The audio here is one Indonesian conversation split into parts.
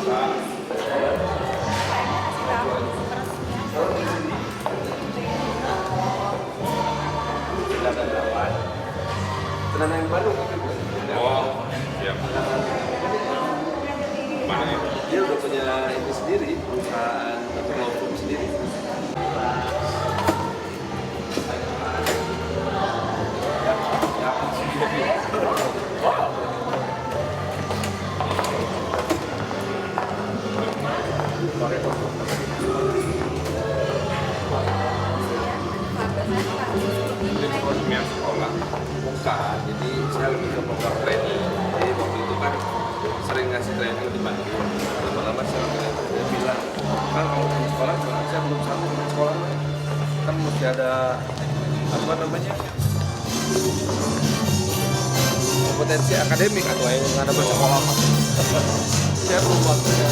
Tenang yang baru. Oh, siap. Mana ya? Dia udah punya ini sendiri, perusahaan atau law firm sendiri. Ini resmian sekolah. Bukan, jadi saya lebih ke program training. Jadi waktu itu kan sering ngasih training di Bandung. Lama-lama saya bilang, kan kalau di sekolah saya belum sanggup di sekolah. Kan mesti ada apa namanya kompetensi akademik atau yang ada bersekolah. Saya belum waktunya.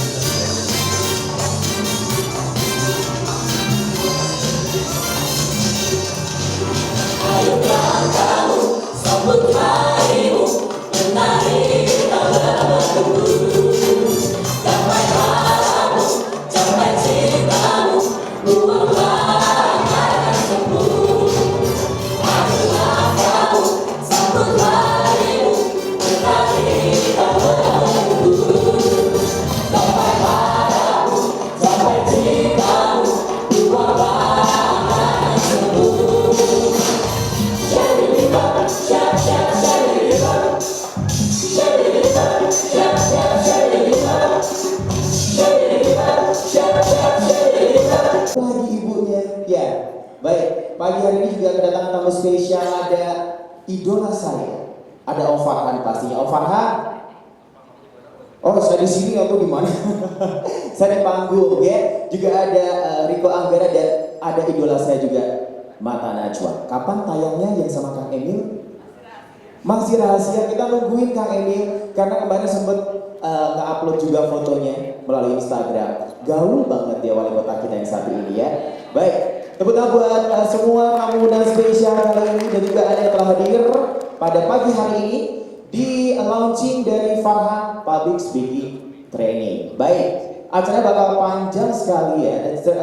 Lagi ibunya, ya. Baik, pagi hari ini juga kedatangan tamu spesial, ada idola saya, ada Om Farhan pastinya. Om Farhan, oh saya di sini atau di mana? Saya di panggung, ya. Juga ada Riko Anggara dan ada idola saya juga, Mata Najwa. Kapan tayangnya yang sama Kang Emil? Masih rahasia, kita nungguin Kang Emil karena kemarin sempat nge-upload juga fotonya melalui Instagram. Gaul banget ya wali kota kita yang satu ini ya. Baik, tepuk tangan buat semua tamu undang spesial kali ini dan juga ada yang telah hadir pada pagi hari ini di launching dari Farhan Public Speaking Training. Baik, acaranya bakal panjang sekali ya, dan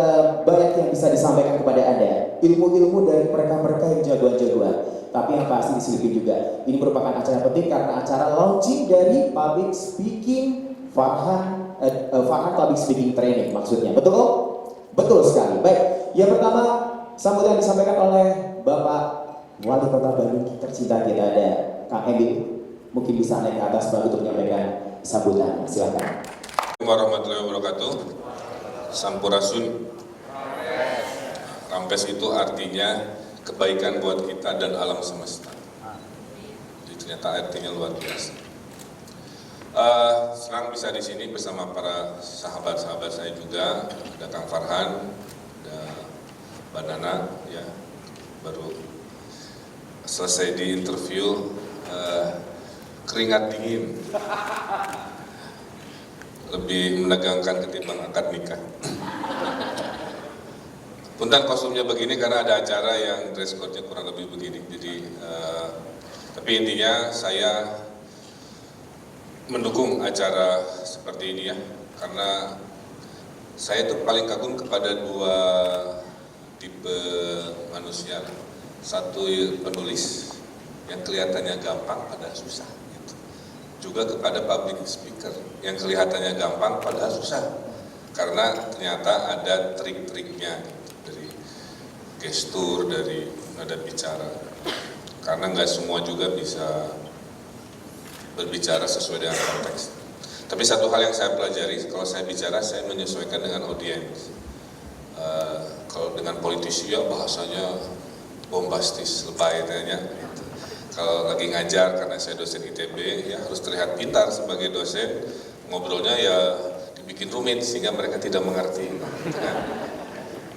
banyak yang bisa disampaikan kepada Anda. Ilmu-ilmu dari mereka-mereka yang jagoan-jagoan. Tapi yang pasti diselipin juga, ini merupakan acara penting karena acara launching dari Public Speaking Farhan Public Speaking Training maksudnya. Betul kok? Betul sekali. Baik, yang pertama sambutan disampaikan oleh Bapak Wali Kota Bandung tercinta kita, ada Kang Emil. Mungkin bisa naik ke atas Bapak untuk menyampaikan sambutan. Silakan. Assalamualaikum warahmatullahi wabarakatuh. Sampurasun. Rampes itu artinya kebaikan buat kita dan alam semesta. Jadi ternyata artinya luar biasa. Senang bisa di sini bersama para sahabat-sahabat saya juga, ada Kang Farhan, ada Mbak Nana, ya baru selesai di interview, keringat dingin, lebih menegangkan ketimbang akad nikah. Punten kostumnya begini karena ada acara yang dress code-nya kurang lebih begini. Jadi, tapi intinya saya mendukung acara seperti ini ya, karena saya tuh paling kagum kepada dua tipe manusia. Satu penulis yang kelihatannya gampang padahal susah, gitu. Juga kepada public speaker yang kelihatannya gampang padahal susah, karena ternyata ada trik-triknya, gitu. Dari gestur, dari nada bicara, karena nggak semua juga bisa berbicara sesuai dengan konteks. Tapi satu hal yang saya pelajari, kalau saya bicara saya menyesuaikan dengan audiens. Kalau dengan politisi ya bahasanya bombastis, lebay kayaknya. Gitu. Kalau lagi ngajar, karena saya dosen ITB, ya harus terlihat pintar sebagai dosen, ngobrolnya ya dibikin rumit sehingga mereka tidak mengerti. Gitu kan.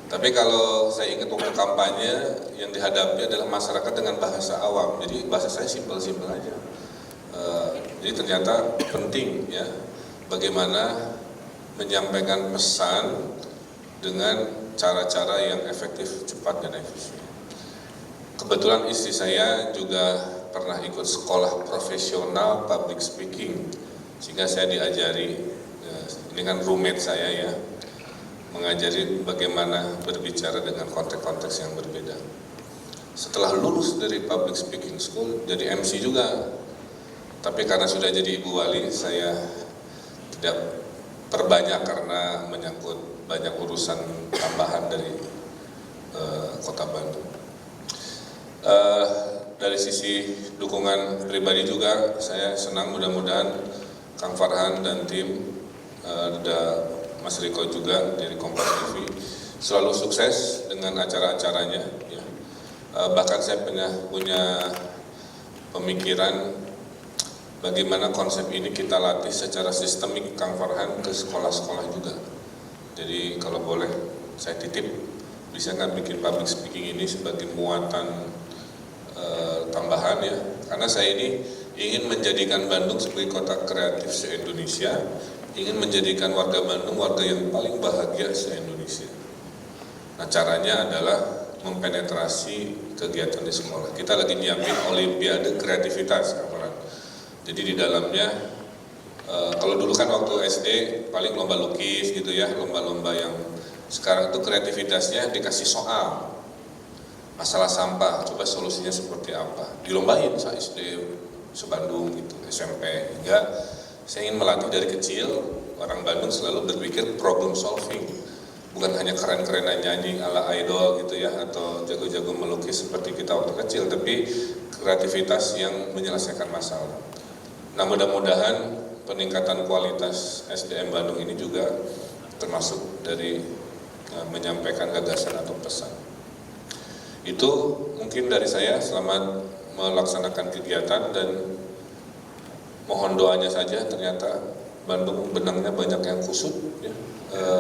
Tapi kalau saya ingat waktu kampanye, yang dihadapi adalah masyarakat dengan bahasa awam, jadi bahasa saya simpel-simpel aja. Jadi ternyata penting ya, bagaimana menyampaikan pesan dengan cara-cara yang efektif, cepat, dan efisien. Kebetulan istri saya juga pernah ikut sekolah profesional public speaking, sehingga saya diajari ini kan roommate saya ya, mengajari bagaimana berbicara dengan konteks-konteks yang berbeda. Setelah lulus dari public speaking school, jadi MC juga. Tapi karena sudah jadi ibu wali, saya tidak perbanyak karena menyangkut banyak urusan tambahan dari Kota Bandung. Dari sisi dukungan pribadi juga, saya senang mudah-mudahan Kang Farhan dan tim, ada Mas Riko juga dari Kompas TV, selalu sukses dengan acara-acaranya. Ya. Bahkan saya punya pemikiran bagaimana konsep ini kita latih secara sistemik Kang Farhan ke sekolah-sekolah juga. Jadi kalau boleh saya titip, bisa nggak bikin public speaking ini sebagai muatan tambahan ya, karena saya ini ingin menjadikan Bandung sebagai kota kreatif se-Indonesia, ingin menjadikan warga Bandung warga yang paling bahagia se-Indonesia. Nah caranya adalah mempenetrasi kegiatan di sekolah. Kita lagi nyiapin Olimpiade Kreativitas, jadi di dalamnya kalau dulu kan waktu SD paling lomba lukis gitu ya, lomba-lomba yang sekarang itu kreativitasnya dikasih soal. Masalah sampah, coba solusinya seperti apa? Dilombain saat SD se-Bandung gitu, SMP. Hingga saya ingin melatih dari kecil, orang Bandung selalu berpikir problem solving. Bukan hanya keren-kerenan nyanyi ala idol gitu ya, atau jago-jago melukis seperti kita waktu kecil, tapi kreativitas yang menyelesaikan masalah. Nah mudah-mudahan peningkatan kualitas SDM Bandung ini juga termasuk dari menyampaikan gagasan atau pesan. Itu mungkin dari saya, selamat melaksanakan kegiatan dan mohon doanya saja. Ternyata Bandung benangnya banyak yang kusut ya.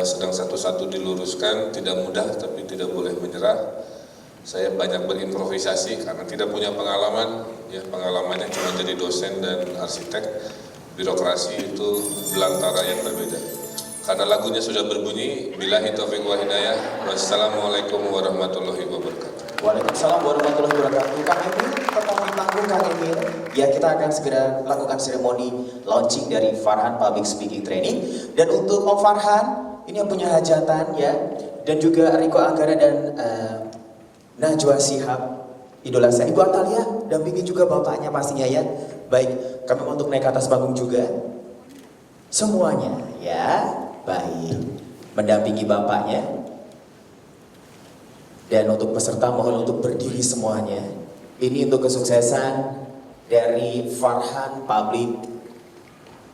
Sedang satu-satu diluruskan, tidak mudah tapi tidak boleh menyerah. Saya banyak berimprovisasi karena tidak punya pengalaman ya, pengalamannya cuma jadi dosen dan arsitek. Birokrasi itu belantara yang berbeda. Karena lagunya sudah berbunyi, billahi taufiq wa hidayah, wassalamualaikum warahmatullahi wabarakatuh. Waalaikumsalam warahmatullahi wabarakatuh. Kang Emil, pertama panggung Kang Emil. Ya, kita akan segera lakukan seremoni launching dari Farhan Public Speaking Training. Dan untuk Om Farhan, ini yang punya hajatan ya, dan juga Riko Anggara dan Najwa Shihab, idola saya. Ibu Atalia, dampingi juga bapaknya pastinya ya. Baik, kami mau untuk naik ke atas panggung juga. Semuanya ya, baik. Mendampingi bapaknya. Dan untuk peserta mohon untuk berdiri semuanya. Ini untuk kesuksesan dari Farhan Public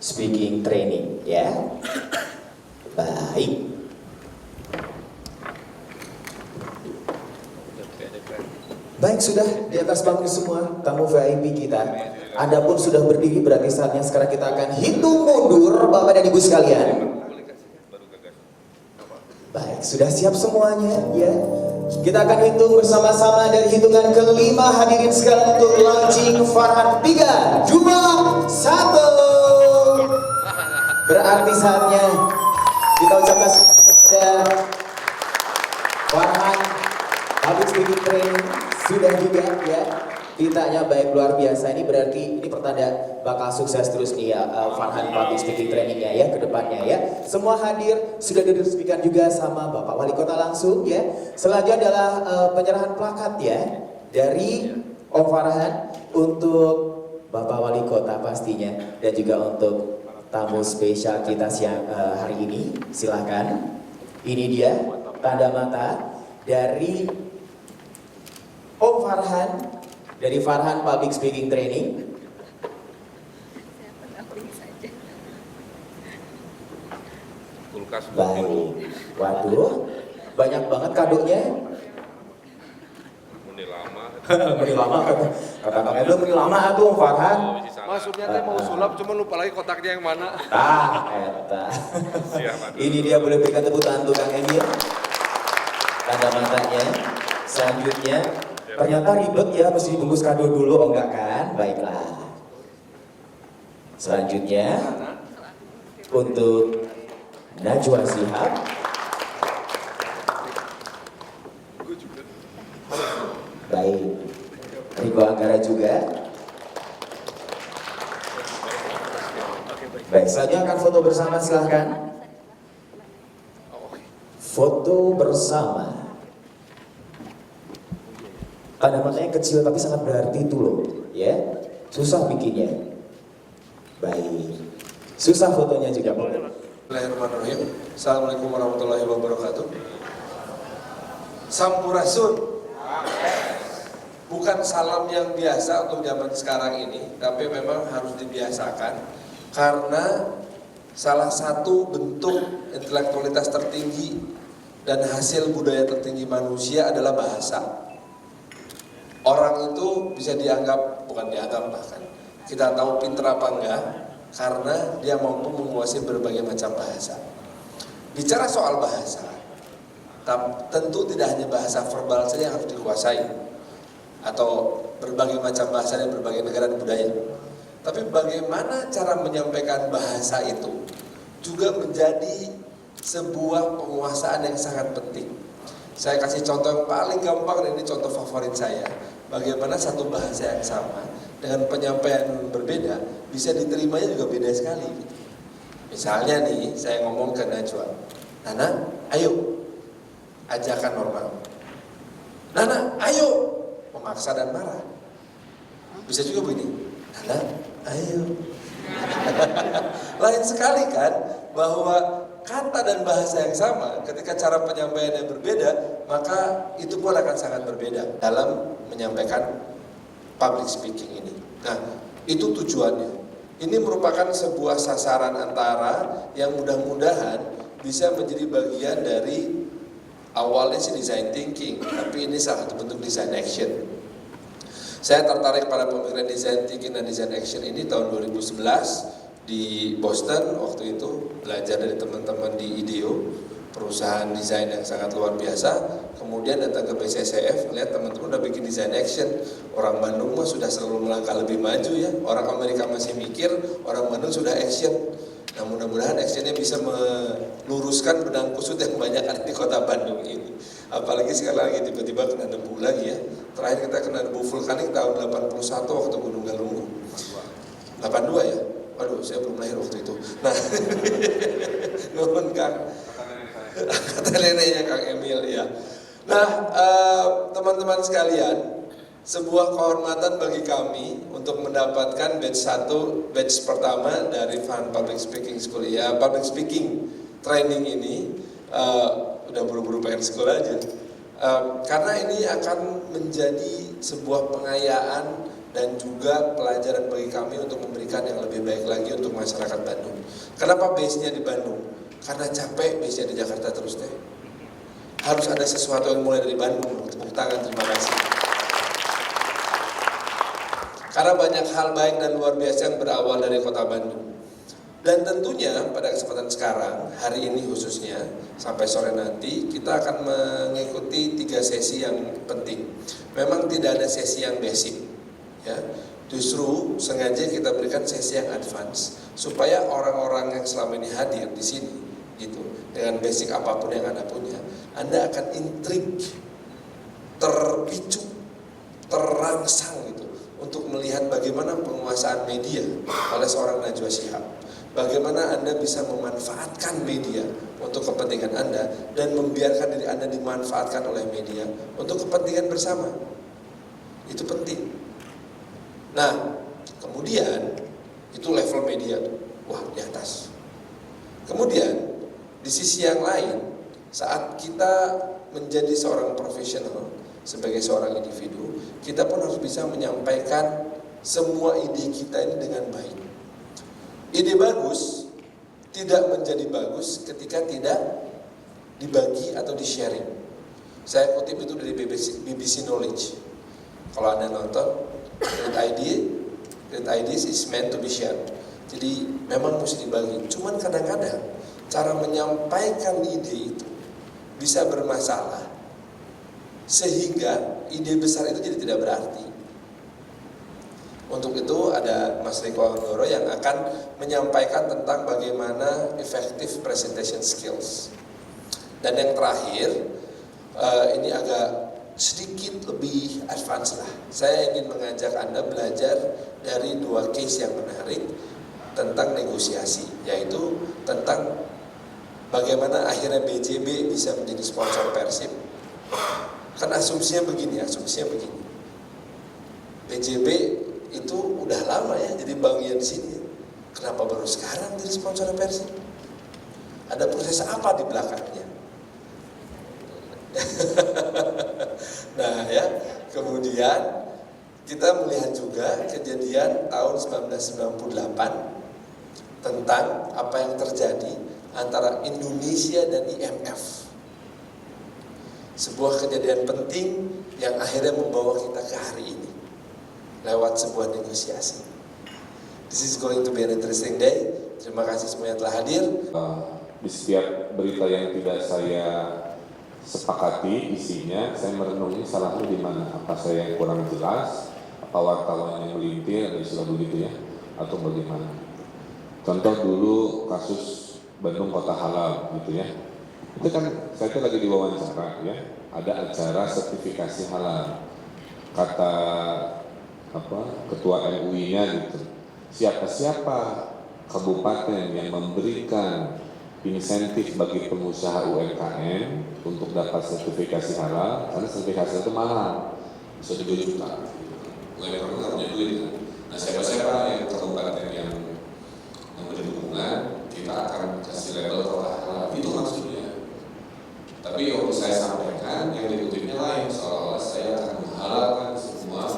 Speaking Training ya. Baik. Baik, sudah di atas panggung semua tamu VIP kita. Anda pun sudah berdiri, berarti saatnya sekarang kita akan hitung mundur Bapak dan Ibu sekalian. Baik, sudah siap semuanya ya. Kita akan hitung bersama-sama dari hitungan kelima, hadirin sekalian, untuk launching Farhan. 3, 2, 1. Berarti saatnya kita ucapkan kepada Farhan Public Speaking Training. Sudah juga ya, kitanya baik luar biasa. Ini berarti ini pertanda bakal sukses terus nih ya, Farhan Public Speaking Trainingnya ya ke depannya ya. Semua hadir, sudah diresmikan juga sama Bapak Wali Kota langsung ya. Selanjutnya adalah penyerahan plakat ya dari Om Farhan untuk Bapak Wali Kota pastinya, dan juga untuk tamu spesial kita siang hari ini. Silahkan, ini dia tanda mata dari Om Farhan dari Farhan Public Speaking Training. Baik, waduh, banyak banget kadonya. Muni lama. Muni lama, kata-kata belum muni lama tuh Om Farhan. Masuknya teh mau sulap, cuma lupa lagi kotaknya yang mana. Eta. Ini dia, boleh berikan tepuk tangan untuk Kang Emil. Tanda matanya. Selanjutnya, ternyata ribet ya, mesti dibungkus kado dulu, oh enggak kan? Baiklah. Selanjutnya, untuk Najwa Shihab. Baik. Riko Anggara juga. Baik, selanjutnya akan foto bersama, silahkan. Foto bersama. Tanda matanya kecil tapi sangat berarti itu loh, ya. Susah bikinnya. Baik. Susah fotonya juga. Bismillahirrahmanirrahim. Assalamualaikum warahmatullahi wabarakatuh. Sampurasun. Bukan salam yang biasa untuk zaman sekarang ini, tapi memang harus dibiasakan karena salah satu bentuk intelektualitas tertinggi dan hasil budaya tertinggi manusia adalah bahasa. Orang itu bisa dianggap, bukan dianggap bahkan, kita tahu pinter apa enggak, karena dia mampu menguasai berbagai macam bahasa. Bicara soal bahasa, tentu tidak hanya bahasa verbal saja yang harus dikuasai, atau berbagai macam bahasa dari berbagai negara dan budaya. Tapi bagaimana cara menyampaikan bahasa itu juga menjadi sebuah penguasaan yang sangat penting. Saya kasih contoh yang paling gampang, dan ini contoh favorit saya. Bagaimana satu bahasa yang sama dengan penyampaian berbeda bisa diterimanya juga beda sekali. Misalnya nih, saya ngomong ke Najwa, Nana, ayo, ajakan normal. Nana, ayo, memaksa dan marah. Bisa juga begini, Nana, ayo. Lain sekali kan, bahwa kata dan bahasa yang sama, ketika cara penyampaiannya berbeda, maka itu pun akan sangat berbeda dalam menyampaikan public speaking ini. Nah, itu tujuannya. Ini merupakan sebuah sasaran antara yang mudah-mudahan bisa menjadi bagian dari awalnya si design thinking, tapi ini salah satu bentuk design action. Saya tertarik pada pemikiran design thinking dan design action ini tahun 2011 di Boston. Waktu itu belajar dari teman-teman di IDEO, perusahaan desain yang sangat luar biasa. Kemudian datang ke BCCF, lihat teman-teman udah bikin design action. Orang Bandung mah sudah selalu melangkah lebih maju ya. Orang Amerika masih mikir, orang Bandung sudah action. Nah, mudah-mudahan actionnya bisa meluruskan benang kusut yang banyak ada di kota Bandung ini. Apalagi sekarang lagi tiba-tiba kena debu lagi ya. Terakhir kita kena debu vulkanik tahun 81 waktu Gunung Galunggung. 82 ya? Waduh, saya belum lahir waktu itu. Nah, nuhun Kang. Kata neneknya Kang Emil ya. Nah, teman-teman sekalian, sebuah kehormatan bagi kami untuk mendapatkan batch 1, batch pertama dari Fund Public Speaking School ya, Public Speaking Training ini. Udah buru-buru pengen sekolah aja. Karena ini akan menjadi sebuah pengayaan dan juga pelajaran bagi kami untuk memberikan yang lebih baik lagi untuk masyarakat Bandung. Kenapa base-nya di Bandung? Karena capek base-nya di Jakarta terus deh. Harus ada sesuatu yang mulai dari Bandung. Tepuk tangan, terima kasih. Karena banyak hal baik dan luar biasa yang berawal dari kota Bandung. Dan tentunya pada kesempatan sekarang, hari ini khususnya, sampai sore nanti, kita akan mengikuti 3 sesi yang penting. Memang tidak ada sesi yang basic. Ya, justru sengaja kita berikan sesi yang advance supaya orang-orang yang selama ini hadir di sini gitu, dengan basic apapun yang Anda punya, Anda akan intrik, terpicu, terangsang gitu untuk melihat bagaimana penguasaan media oleh seorang Najwa Shihab. Bagaimana Anda bisa memanfaatkan media untuk kepentingan Anda dan membiarkan diri Anda dimanfaatkan oleh media untuk kepentingan bersama. Itu penting. Nah, kemudian itu level media tuh, wah di atas. Kemudian di sisi yang lain, saat kita menjadi seorang profesional sebagai seorang individu, kita pun harus bisa menyampaikan semua ide kita ini dengan baik. Ide bagus tidak menjadi bagus ketika tidak dibagi atau di-sharing. Saya kutip itu dari BBC Knowledge. Kalau Anda nonton, great ideas is meant to be shared. Jadi memang mesti dibagi. Cuman kadang-kadang cara menyampaikan ide itu bisa bermasalah, sehingga ide besar itu jadi tidak berarti. Untuk itu ada Mas Riko Andoro yang akan menyampaikan tentang bagaimana effective presentation skills. Dan yang terakhir, ini agak sedikit lebih advance lah. Saya ingin mengajak Anda belajar dari 2 case yang menarik tentang negosiasi, yaitu tentang bagaimana akhirnya BJB bisa menjadi sponsor Persib. Kan asumsinya begini. BJB itu udah lama ya jadi bagian di sini. Kenapa baru sekarang jadi sponsor Persib? Ada proses apa di belakangnya? Nah ya, kemudian kita melihat juga kejadian tahun 1998 tentang apa yang terjadi antara Indonesia dan IMF. Sebuah kejadian penting yang akhirnya membawa kita ke hari ini lewat sebuah negosiasi. This is going to be an interesting day. Terima kasih semua yang telah hadir. Di setiap berita yang tidak saya sepakati isinya, saya merenungi salahnya di mana. Apa saya yang kurang jelas, apa wartawan yang melintir, dan istilah begitu ya, atau bagaimana. Contoh dulu kasus Bandung Kota Halal gitu ya. Itu kan saya itu lagi diwawancara ya, ada acara sertifikasi halal. Kata ketua MUI-nya gitu, siapa-siapa kabupaten yang memberikan insentif bagi pengusaha UMKM untuk dapat sertifikasi halal, karena sertifikasi itu mahal, bisa 2 juta. UMKM kan punya duit kan. Nah siapa-siapa yang kabupaten yang memberi dukungan, kita akan kasih label kota halal. Itu maksudnya. Tapi yang saya sampaikan, yang dikutipnya lain, seolah-olah saya akan menghalalkan semua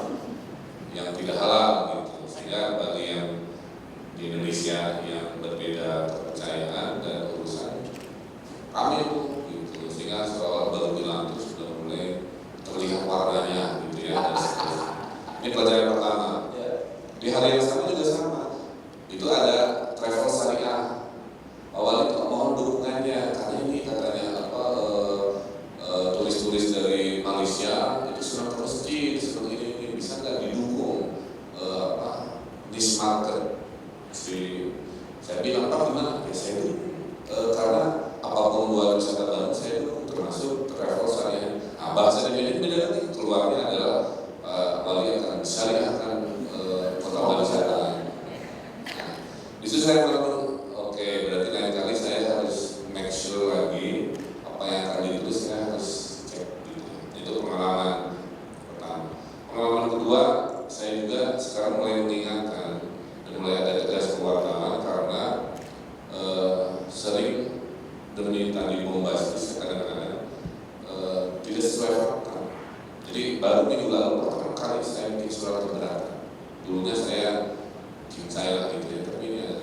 yang tidak halal gitu. Sehingga bagi yang di Indonesia yang berbeda kepercayaan dan urusan kami gitu, sehingga seolah baru bilang itu sudah mulai terlihat warnanya gitu ya. Dan ini pelajaran pertama. Di hari yang sama juga sama. Itu ada travel syariah. Awalnya mohon dukungannya karena ini katanya turis-turis dari Malaysia itu senang ke masjid, senang ini bisa nggak didukung niche market. Saya bilang apa gimana? Ya saya itu karena apapun buat wisata Bandung saya itu termasuk travel syariah. Nah, bahasa ini beda lagi. Keluarnya adalah Bali akan syariahkan kota wisata. Nah, disitu saya bilang oke, berarti lain kali saya harus make sure lagi apa yang akan ditulis saya harus cek gitu. Itu pengalaman pertama. Pengalaman kedua, saya juga sekarang mulai mengingatkan dan mulai ada tegas ke wartawan karena sering demi tadi bombastis kadang-kadang tidak sesuai fakta. Jadi baru minggu lalu pertama kali saya bikin surat keberatan. Dulunya saya lah gitu ya, tapi ini ada.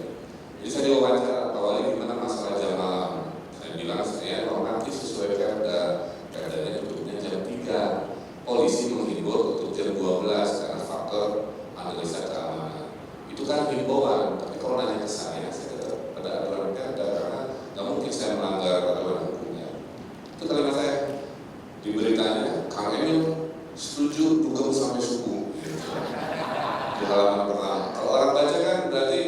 Jadi saya diwawancara awalnya gimana masalah jam malam. Saya bilang saya normatif sesuai perdanya tutupnya jam 3. Polisi menghimbau tutup jam 12 karena faktor analisa keamanan. Itu kan himbauan, tapi kalau nanya ke saya tetap pada aturan perda karena nggak mungkin saya melanggar aturan hukumnya. Itu kalimat saya di beritanya, Kang Emil setuju dugem sampai subuh. Di halaman pertama. Kalau orang baca kan berarti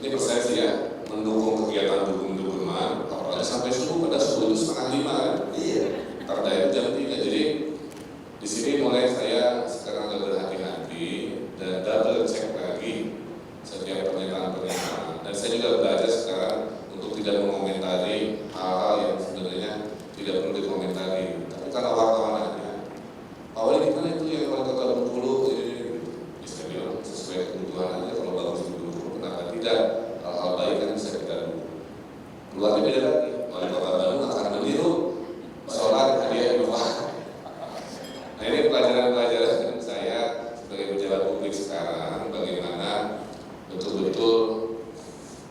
ini persepsi ya, mendukung kegiatan dugem-dugeman, apalagi sampai subuh, pada subuh itu 4:30 kan? Iya. Perda itu jam 3, jadi di sini mulai saya sekarang agak berhati-hati dan double check lagi setiap pernyataan-pernyataan. Dan saya juga belajar sekarang untuk tidak mengomentari hal-hal yang sebenarnya tidak perlu dikomentari. Tapi karena wartawannya, awalnya gimana itu yang kalau kata Bengkulu, bisa bilang sesuai kebutuhan aja. Kalau bagus di Bengkulu, kenapa tidak? Hal-hal baik kan bisa kita dukung. Keluarnya beda lagi. Wali Kota Bandung akan meniru sholat hadiah Idul. Nah ini pelajaran-pelajaran saya sebagai pejabat publik sekarang, bagaimana betul-betul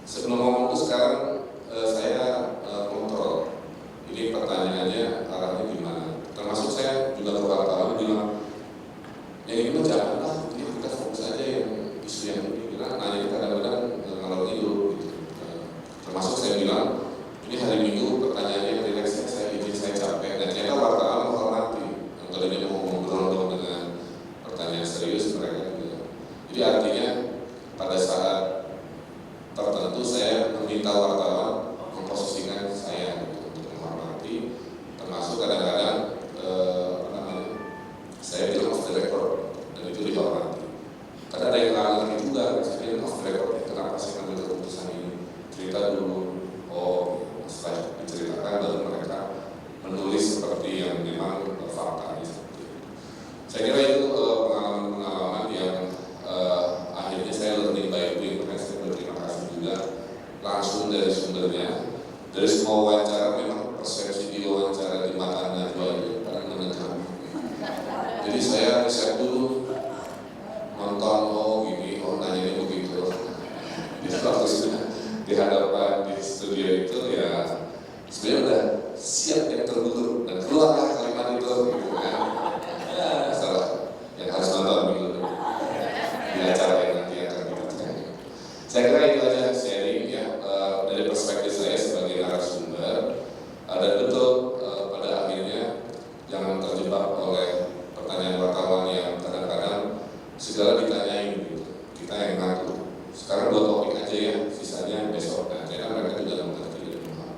sebelum ngomong itu sekarang saya kontrol. Ini pertanyaannya arahnya gimana? Termasuk saya juga ke wartawan bilang, ya ini janganlah, ini kita fokus aja yang isu yang ini. Bilang nanya kita kadang-kadang ngalor tidur gitu. Termasuk saya bilang, ini hari Minggu pertanyaannya rileks, saya izin saya capek dan ternyata wartawan menghormati. Yang tadinya mau ngobrol dengan pertanyaan serius mereka juga. Jadi artinya pada saat tertentu saya meminta wartawan memposisikan saya untuk menghormati, termasuk kadang-kadang saya bilang off the record dan itu dihormati. Karena ada yang ngerti juga, saya bilang off the record, kenapa saya ambil keputusan ini? Cerita dulu, oh setelah wawancara memang persepsi di wawancara di mata Najwa itu kadang menegangkan. Jadi saya riset dulu, nonton, oh gini, oh nanya begitu. Jadi waktu sudah di hadapan di studio itu ya sebenarnya udah siap yang tertutup dan keluarlah kalimat itu gitu kan. Ya salah yang harus nonton dulu di acara yang nanti akan kita tayangkan. Saya kira itu aja sharing ya dari perspektif saya sebagai narasumber. Dan betul pada akhirnya jangan terjebak oleh pertanyaan wartawan yang kadang-kadang segala ditanyain gitu. Kita yang ngatur. Sekarang 2 topik aja ya, sisanya besok. Nah, karena mereka juga mengerti dan paham.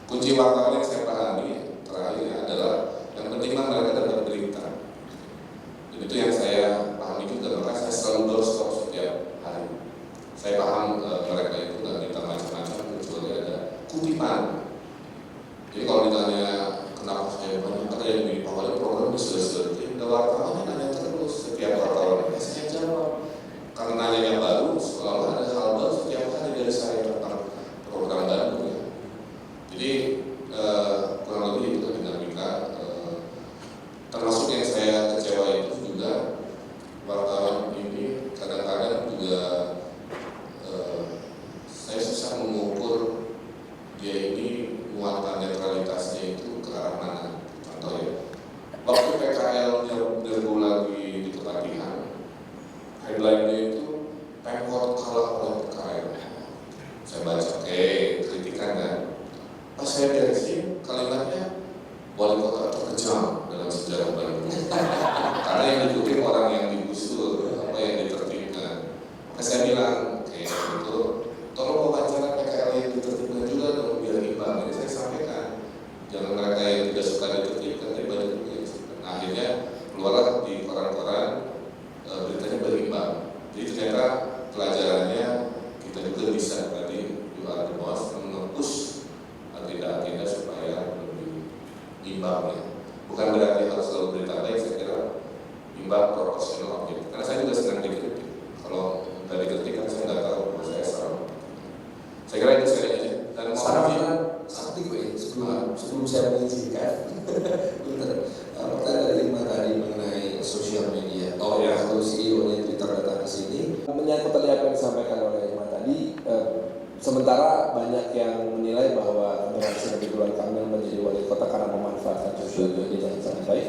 Kunci wartawan yang saya pahami terakhir adalah yang penting mereka dapat berita. Dan itu yang saya pahami juga, maka saya selalu doorstop setiap hari. Saya paham mereka itu nggak minta macam-macam kecuali ada kutipan. Jadi kalau ditanya kenapa saya banyak ada yang di awalnya program sudah selesai, ada wartawan nanya terus setiap wartawan. Saya jawab karena nanya yang baru, seolah ada hal baru setiap hari dari saya tentang program baru. Ya. Jadi kurang lebih itu dinamika. Termasuk yang saya kecewa itu juga wartawan ini kadang-kadang juga saya susah mengukur dia ini muatan netralitasnya itu ke arah mana. Contoh ya, waktu PKL dulu lagi di Kepatihan, headline-nya itu Pemkot kalah oleh PKL. Saya baca, kritikan kan. Pas saya beresin, kalimatnya wali kota terkejam dalam sejarah Bandung. Karena yang dikutip orang yang digusur, apa yang ditertibkan. Maka saya bilang, itu tolong wawancara PKL yang ditertibkan juga dong biar imbang. Jadi saya sampaikan, jangan mereka yang tidak suka ditertibkan, tapi banyak yang suka. Nah, akhirnya keluarlah di koran-koran beritanya berimbang. Jadi ternyata pelajarannya kita juga bisa tadi juga the boss mengepush agenda-agenda supaya lebih imbang ya. Bukan berarti harus selalu berita baik, saya kira imbang, proporsional, objektif. Karena saya juga senang dikritik. Kalau nggak dikritik kan saya nggak tahu bahwa saya salah. Saya kira itu sekali aja. Dan satu sebelum saya mengizinkan, pertanyaan dari Ima tadi mengenai sosial media. Oh ya, waktu CEO-nya Twitter datang ke sini, menyangkut tadi apa yang disampaikan oleh Ima tadi, sementara banyak yang menilai bahwa generasi Ridwan Kamil menjadi wali kota karena memanfaatkan sosial media dengan sangat baik.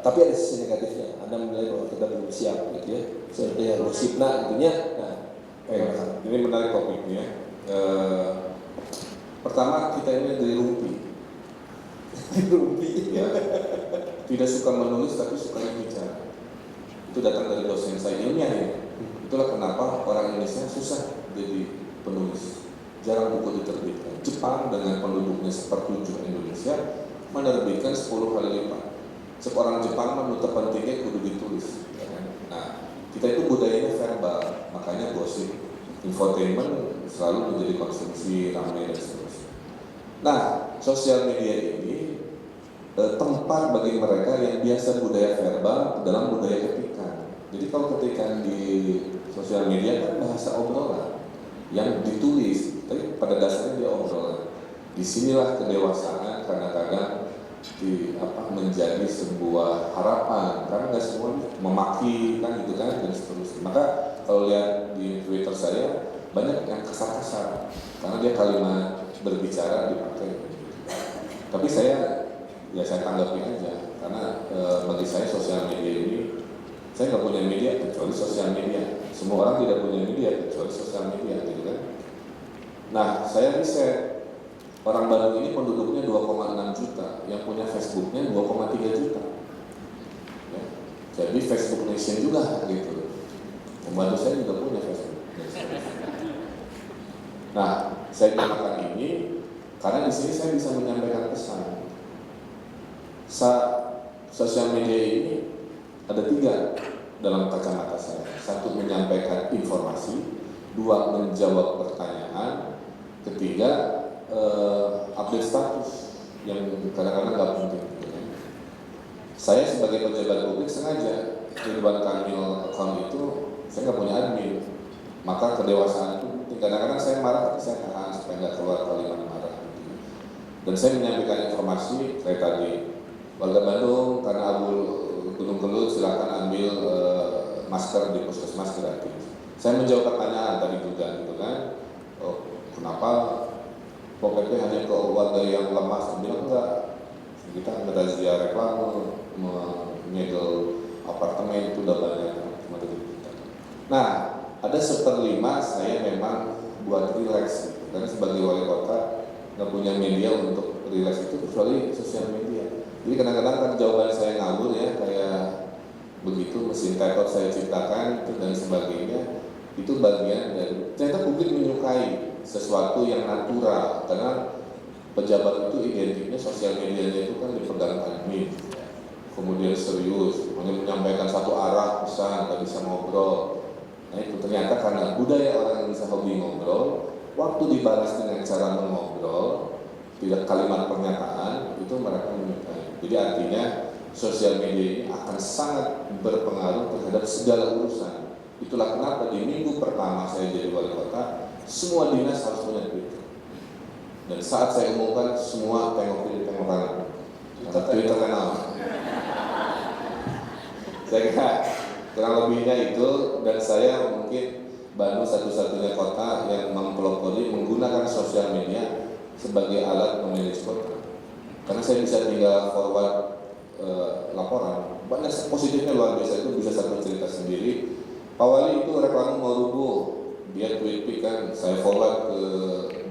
Tapi ada sisi negatifnya. Anda menilai bahwa kita belum siap, gitu ya. Seperti harus sipna, intinya. Nah, ini menarik topiknya. Pertama kita ini dari Rumpi. Ya. Tidak suka menulis tapi suka bicara. Itu datang dari dosen saya ilmiah ya. Itulah kenapa orang Indonesia susah jadi penulis. Jarang buku diterbitkan. Jepang dengan penduduknya sepertujuh Indonesia menerbitkan 10 kali lipat. Seorang Jepang menutup pentingnya kudu ditulis. Ya kan? Nah, kita itu budayanya verbal, makanya gosip, infotainment selalu menjadi konsumsi ramai dan seterusnya. Nah, sosial media ini tempat bagi mereka yang biasa budaya verbal dalam budaya ketikan. Jadi kalau ketikan di sosial media kan bahasa obrolan yang ditulis, tapi pada dasarnya dia obrolan. Disinilah kedewasaan kadang-kadang menjadi sebuah harapan, karena nggak semua memaki kan gitu kan dan seterusnya. Maka kalau lihat di Twitter saya banyak yang kasar-kasar karena dia kalimat berbicara dipakai. Tapi saya tanggapi aja karena bagi saya sosial media ini, saya nggak punya media kecuali sosial media. Semua orang tidak punya media kecuali sosial media, gitu kan. Nah, saya riset. Orang Bandung ini penduduknya 2,6 juta, yang punya Facebooknya 2,3 juta. Ya. Jadi Facebook Nation juga gitu. Pembantu saya juga punya Facebook Nation. Nah, saya gunakan ini karena di sini saya bisa menyampaikan pesan. Sosial media ini ada 3 dalam kacamata saya. 1 menyampaikan informasi, 2 menjawab pertanyaan, 3 update status yang kadang-kadang nggak penting. Saya sebagai pejabat publik sengaja Ridwan Kamil account itu saya nggak punya admin, maka kedewasaan itu kadang-kadang saya marah tapi saya tahan supaya nggak keluar kalimat marah. Dan saya menyampaikan informasi kayak tadi, warga Bandung karena Abu Gunung Kelut silakan ambil masker di puskesmas gratis. Saya menjawab pertanyaan tadi juga gitu kan, kenapa pokoknya hanya ke warga yang lemah? Saya bilang enggak, kita merazia reklame, menyegel apartemen itu udah banyak. Nah, ada 1/5 saya memang buat relax gitu. Karena sebagai wali kota nggak punya media untuk relax itu kecuali sosial media. Jadi kadang-kadang kan jawaban saya ngawur ya, kayak begitu mesin typot saya ciptakan itu dan sebagainya, itu bagian dari ternyata publik menyukai sesuatu yang natural karena pejabat itu identiknya sosial medianya itu kan dipegang admin, kemudian serius, hanya menyampaikan satu arah pesan, nggak bisa ngobrol. Nah itu ternyata karena budaya orang yang bisa hobi ngobrol, waktu dibalas dengan cara mengobrol, tidak kalimat pernyataan, itu mereka menyukai. Jadi artinya sosial media ini akan sangat berpengaruh terhadap segala urusan. Itulah kenapa di minggu pertama saya jadi wali kota, semua dinas harus punya Twitter. Dan saat saya umumkan, semua tengok kiri, tengok kanan. Twitter kenal. Saya kira kurang lebihnya itu, dan saya mungkin Bandung satu-satunya kota yang mempelopori menggunakan sosial media sebagai alat memanage kota. Karena saya bisa tinggal forward laporan, banyak positifnya luar biasa. Itu bisa satu cerita sendiri. Pak Wali itu reklame mau rubuh, dia tweet kan, saya forward ke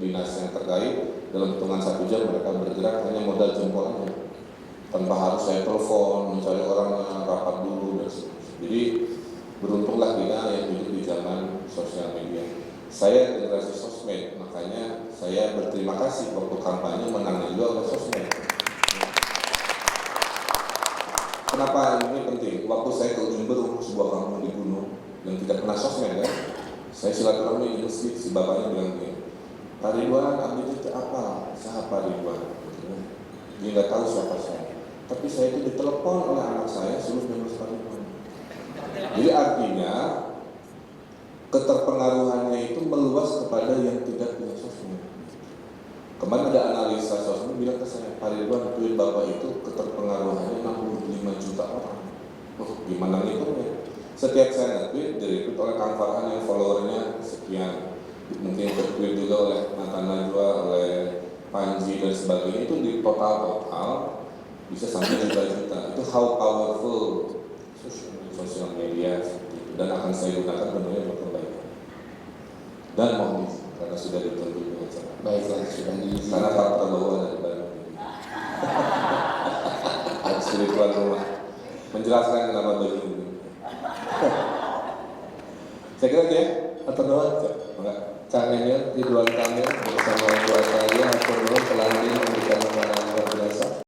dinas yang terkait, dalam hitungan 1 jam mereka bergerak hanya modal jempolnya, tanpa harus saya telepon, mencari orangnya, rapat dulu dan sebagainya. Jadi beruntunglah kita yang hidup di zaman sosial media. Saya generasi sosmed, makanya saya berterima kasih waktu kampanye menang juga oleh sosmed. Kenapa ini penting? Waktu saya ke Jember, sebuah kampung di gunung yang tidak pernah sosmed kan, saya silaturahmi di masjid, si bapaknya bilang gini, Pak Ridwan, update itu apa? Saya Pak Ridwan. Dia nggak tahu siapa saya. Tapi saya itu ditelepon oleh anak saya suruh menulis Pak Ridwan. Jadi artinya keterpengaruhannya itu meluas kepada yang tidak punya sosmed. Kemarin ada analisa sosmed bilang ke saya, Pak Ridwan, tweet Bapak itu keterpengaruhannya 65 juta orang. Gimana ngitungnya? Setiap saya nge-tweet, di-retweet oleh Kang Farhan yang followernya sekian. Mungkin ke-tweet juga oleh Nathan Najwa, oleh Panji dan sebagainya, itu di total bisa sampai juta-juta. Itu how powerful sosial media dan akan saya gunakan tentunya untuk kebaikan. Dan mohon izin karena sudah ditentu dengan cara. Baiklah, sudah diizinkan. Karena Pak Prabowo ada di Bandung. Harus dari tuan rumah menjelaskan kenapa begini. Saya kira dia atau doang, enggak. Kang Emil, Ridwan Kamil bersama